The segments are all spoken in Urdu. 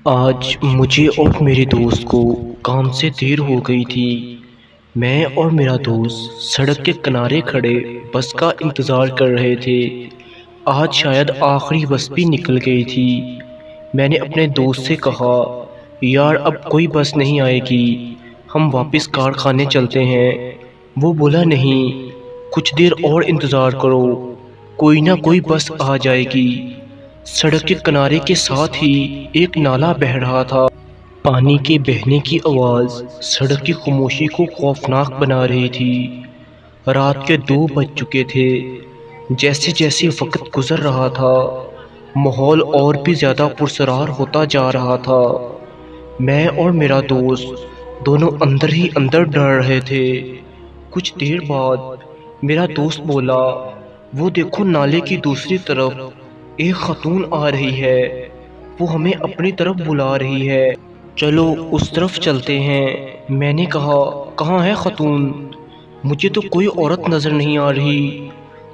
آج مجھے اور میرے دوست کو کام سے دیر ہو گئی تھی۔ میں اور میرا دوست سڑک کے کنارے کھڑے بس کا انتظار کر رہے تھے۔ آج شاید آخری بس بھی نکل گئی تھی۔ میں نے اپنے دوست سے کہا، یار اب کوئی بس نہیں آئے گی، ہم واپس کارخانے چلتے ہیں۔ وہ بولا نہیں، کچھ دیر اور انتظار کرو، کوئی نہ کوئی بس آ جائے گی۔ سڑک کے کنارے کے ساتھ ہی ایک نالا بہہ رہا تھا۔ پانی کے بہنے کی آواز سڑک کی خاموشی کو خوفناک بنا رہی تھی۔ رات کے 2 بج چکے تھے۔ جیسے جیسے وقت گزر رہا تھا، ماحول اور بھی زیادہ پراسرار ہوتا جا رہا تھا۔ میں اور میرا دوست دونوں اندر ہی اندر ڈر رہے تھے۔ کچھ دیر بعد میرا دوست بولا، وہ دیکھو نالے کی دوسری طرف ایک خاتون آ رہی ہے، وہ ہمیں اپنی طرف بلا رہی ہے، چلو اس طرف چلتے ہیں۔ میں نے کہا، کہاں ہے خاتون؟ مجھے تو کوئی عورت نظر نہیں آ رہی،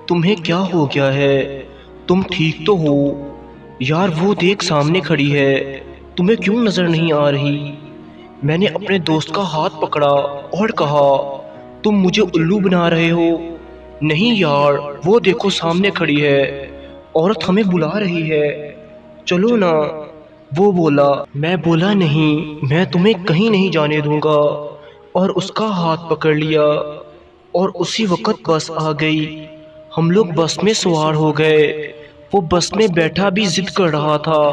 تمہیں کیا ہو گیا ہے؟ تم ٹھیک تو ہو؟ یار وہ دیکھ سامنے کھڑی ہے، تمہیں کیوں نظر نہیں آ رہی؟ میں نے اپنے دوست کا ہاتھ پکڑا اور کہا، تم مجھے الو بنا رہے ہو؟ نہیں یار، وہ دیکھو سامنے کھڑی ہے، عورت ہمیں بلا رہی ہے، چلو نا۔ وہ بولا، میں بولا نہیں، میں تمہیں کہیں نہیں جانے دوں گا، اور اس کا ہاتھ پکڑ لیا، اور اسی وقت بس آ گئی۔ ہم لوگ بس میں سوار ہو گئے۔ وہ بس میں بیٹھا بھی ضد کر رہا تھا،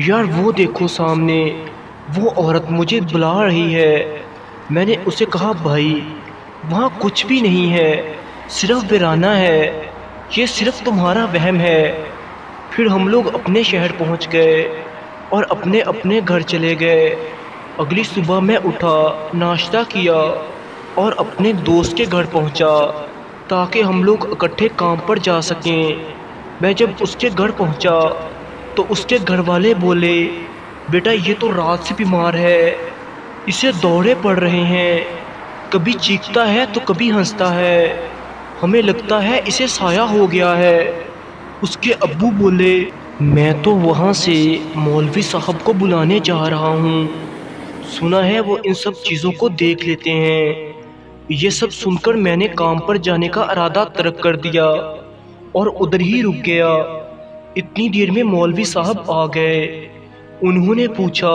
یار وہ دیکھو سامنے وہ عورت مجھے بلا رہی ہے۔ میں نے اسے کہا، بھائی وہاں کچھ بھی نہیں ہے، صرف ویرانہ ہے، یہ صرف تمہارا وہم ہے۔ پھر ہم لوگ اپنے شہر پہنچ گئے اور اپنے اپنے گھر چلے گئے۔ اگلی صبح میں اٹھا، ناشتہ کیا اور اپنے دوست کے گھر پہنچا تاکہ ہم لوگ اکٹھے کام پر جا سکیں۔ میں جب اس کے گھر پہنچا تو اس کے گھر والے بولے، بیٹا یہ تو رات سے بیمار ہے، اسے دورے پڑ رہے ہیں، کبھی چیختا ہے تو کبھی ہنستا ہے، ہمیں لگتا ہے اسے سایہ ہو گیا ہے۔ اس کے ابو بولے، میں تو وہاں سے مولوی صاحب کو بلانے جا رہا ہوں، سنا ہے وہ ان سب چیزوں کو دیکھ لیتے ہیں۔ یہ سب سن کر میں نے کام پر جانے کا ارادہ ترک کر دیا اور ادھر ہی رک گیا۔ اتنی دیر میں مولوی صاحب آ گئے۔ انہوں نے پوچھا،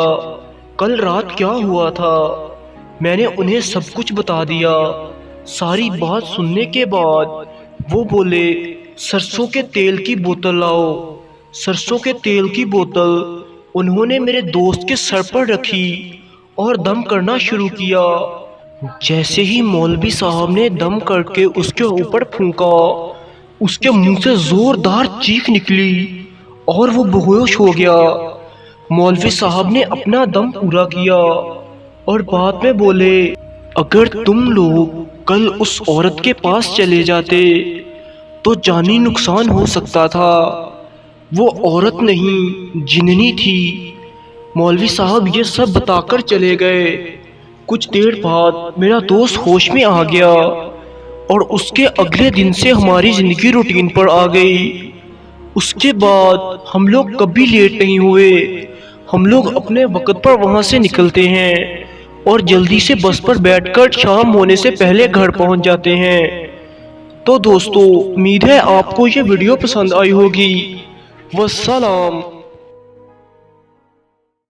کل رات کیا ہوا تھا؟ میں نے انہیں سب کچھ بتا دیا۔ ساری بات سننے کے بعد وہ بولے، سرسوں کے تیل کی بوتل لاؤ۔ سرسوں کے تیل کی بوتل انہوں نے میرے دوست کے سر پر رکھی اور دم کرنا شروع کیا۔ جیسے ہی مولوی صاحب نے دم کر کے اس کے اوپر پھونکا، اس کے منہ سے زوردار چیخ نکلی اور وہ بے ہوش ہو گیا۔ مولوی صاحب نے اپنا دم پورا کیا اور بعد میں بولے، اگر تم لوگ کل اس عورت کے پاس چلے جاتے تو جانی نقصان ہو سکتا تھا، وہ عورت نہیں جننی تھی۔ مولوی صاحب یہ سب بتا کر چلے گئے۔ کچھ دیر بعد میرا دوست ہوش میں آ گیا اور اس کے اگلے دن سے ہماری زندگی روٹین پر آ گئی۔ اس کے بعد ہم لوگ کبھی لیٹ نہیں ہوئے، ہم لوگ اپنے وقت پر وہاں سے نکلتے ہیں اور جلدی سے بس پر بیٹھ کر شام ہونے سے پہلے گھر پہنچ جاتے ہیں۔ تو دوستو، امید ہے آپ کو یہ ویڈیو پسند آئی ہوگی۔ والسلام۔